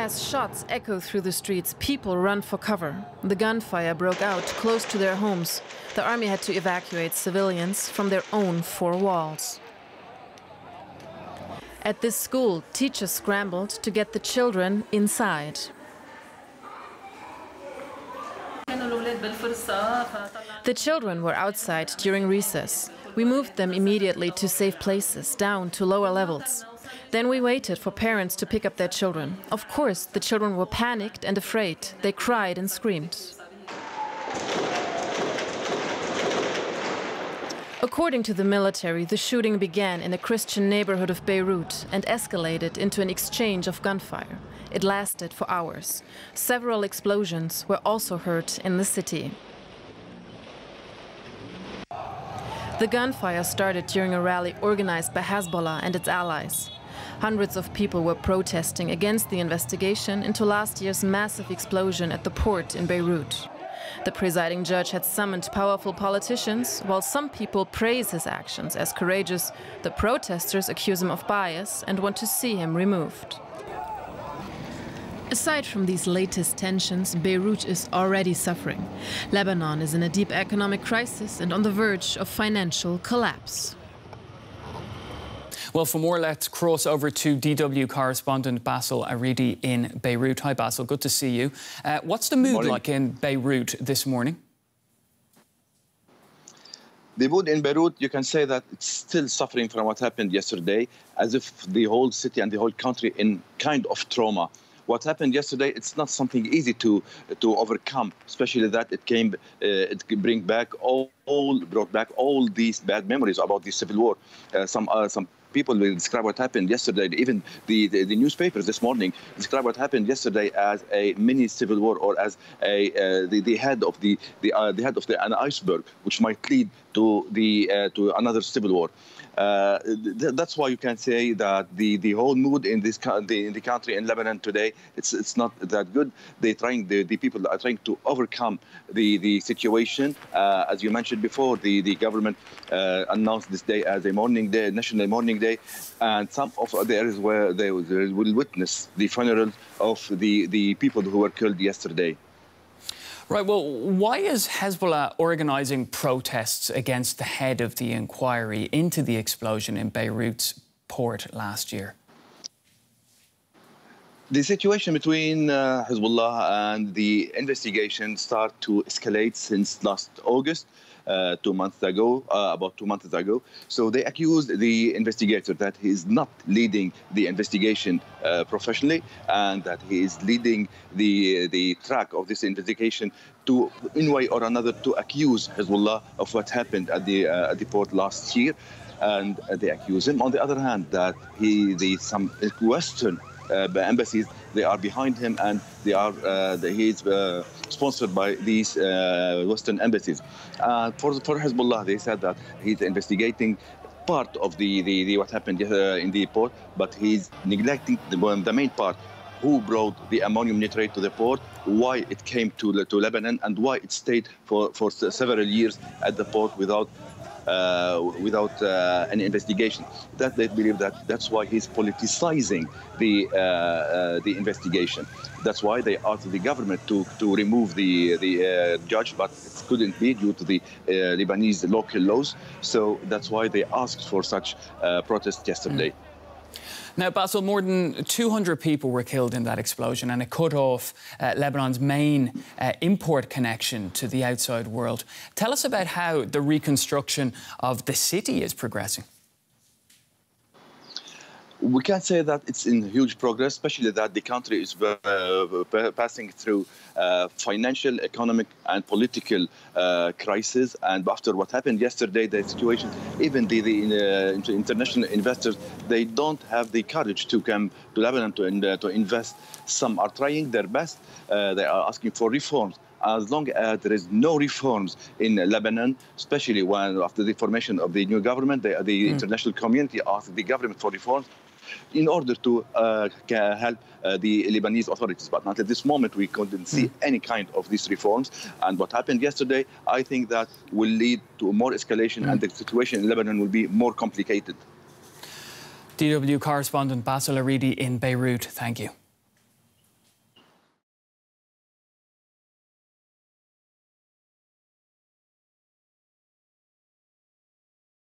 As shots echo through the streets, people run for cover. The gunfire broke out close to their homes. The army had to evacuate civilians from their own four walls. At this school, teachers scrambled to get the children inside. The children were outside during recess. We moved them immediately to safe places, down to lower levels. Then we waited for parents to pick up their children. Of course, the children were panicked and afraid. They cried and screamed. According to the military, the shooting began in a Christian neighborhood of Beirut and escalated into an exchange of gunfire. It lasted for hours. Several explosions were also heard in the city. The gunfire started during a rally organized by Hezbollah and its allies. Hundreds of people were protesting against the investigation into last year's massive explosion at the port in Beirut. The presiding judge had summoned powerful politicians. While some people praise his actions as courageous, the protesters accuse him of bias and want to see him removed. Aside from these latest tensions, Beirut is already suffering. Lebanon is in a deep economic crisis and on the verge of financial collapse. Well, for more, let's cross over to DW correspondent Basil Aridi in Beirut. Hi, Basil. Good to see you. What's the mood like in Beirut this morning? The mood in Beirut, you can say that it's still suffering from what happened yesterday, as if the whole city and the whole country in kind of trauma. What happened yesterday, it's not something easy to overcome, especially that it brought back all these bad memories about the civil war. Some people will describe what happened yesterday. Even the newspapers this morning describe what happened yesterday as a mini civil war, or as the head of an iceberg, which might lead to another civil war. That's why you can say that the whole mood in the country, in Lebanon today, it's not that good. The people are trying to overcome the situation. As you mentioned before, the government announced this day as a mourning day, national mourning day, and some of the areas where they will witness the funeral of the people who were killed yesterday. Right, well, why is Hezbollah organising protests against the head of the inquiry into the explosion in Beirut's port last year? The situation between Hezbollah and the investigation started to escalate since last August. 2 months ago, about 2 months ago. So they accused the investigator that he is not leading the investigation professionally, and that he is leading the track of this investigation to, in way or another, to accuse Hezbollah of what happened at the port last year. And they accuse him, on the other hand, that some Western embassies, they are behind him, and he's sponsored by these Western embassies. For Hezbollah, they said that he's investigating part of what happened in the port, but he's neglecting the main part: who brought the ammonium nitrate to the port, why it came to Lebanon, and why it stayed for several years at the port without any investigation. That they believe that's why he's politicizing the investigation. That's why they asked the government to remove the judge, but it couldn't be due to the Lebanese local laws. So that's why they asked for such protest yesterday. Now, Basil, more than 200 people were killed in that explosion, and it cut off Lebanon's main import connection to the outside world. Tell us about how the reconstruction of the city is progressing. We can say that it's in huge progress, especially that the country is passing through financial, economic and political crisis. And after what happened yesterday, the situation, even the international investors, they don't have the courage to come to Lebanon to invest. Some are trying their best. They are asking for reforms. As long as there is no reforms in Lebanon, especially after the formation of the new government, the international community asked the government for reforms in order to help the Lebanese authorities. But not at this moment, we couldn't see any kind of these reforms. And what happened yesterday, I think that will lead to more escalation, and the situation in Lebanon will be more complicated. DW correspondent Basil Aridi in Beirut, thank you.